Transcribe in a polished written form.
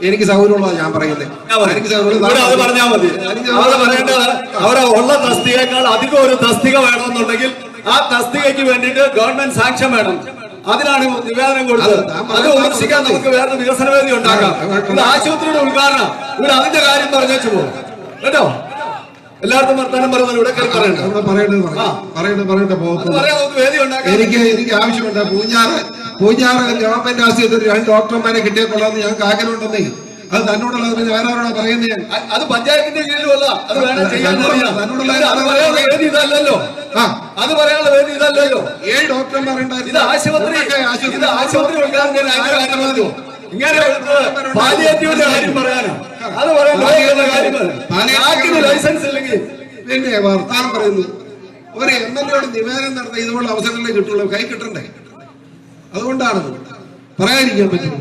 എനിക്ക് സൗകര്യമുള്ളതാണ് ഞാൻ പറയുന്നത്. എനിക്ക് അത് പറഞ്ഞാൽ മതി. അവിടെ പറയേണ്ടത് അവിടെ ഉള്ള തസ്തികയേക്കാൾ അധികം ഒരു തസ്തിക വേണമെന്നുണ്ടെങ്കിൽ ആ തസ്തികയ്ക്ക് വേണ്ടിയിട്ട് ഗവൺമെന്റ് സാങ്ഷൻ വേണം. അതിനാണ് നിവേദനം കൊടുത്തത്. അത് വിമർശിക്കാൻ നമുക്ക് വേറെ വികസന വേദി ഉണ്ടാക്കാം. ഇത് ആശുപത്രിയുടെ ഉദ്ഘാടനം, ഇവിടെ അതിന്റെ കാര്യം പറഞ്ഞേച്ചു പോകും കേട്ടോ. എല്ലാവർക്കും വർത്തമാനം പറയുന്നത് ഇവിടെ വേദി ഉണ്ടാക്കാം. എനിക്ക് ആവശ്യമുണ്ട്. പൂഞ്ഞാറ് ഗവൺമെന്റ് ആശുപത്രി 2 ഡോക്ടർമാരെ കിട്ടിയപ്പോഴാന്ന് ഞങ്ങൾക്ക് ആഗ്രഹമുണ്ടെന്നേ. അത് തന്നോടുള്ള വേറെ ആരോടാ പറയുന്നത്? അത് പഞ്ചായത്തിന്റെ കീഴിലുമല്ല, അത് വേണം ചെയ്യാൻ. വേദി ഇതല്ലല്ലോ, അത് പറയാനുള്ള വേദി ഇതല്ലല്ലോ. 7 ഡോക്ടർമാരുണ്ടായിരുന്നു. ഇത് ആശുപത്രി ഉദ്ഘാടനം ഇങ്ങനെ പാലിയേറ്റീവിന്റെ കാര്യം പറയാനോ? അത് പറയാൻ ലൈസൻസ് ഇല്ലെങ്കിൽ പിന്നെ വർത്താനം പറയുന്നു. ഒരു MLA നിവേദനം നടത്താൻ ഇതുപോലെ അവസരങ്ങളെ കിട്ടുള്ളൂ, കൈ കിട്ടണ്ടേ? അതുകൊണ്ടാണ് പറയാതിരിക്കാൻ പറ്റും.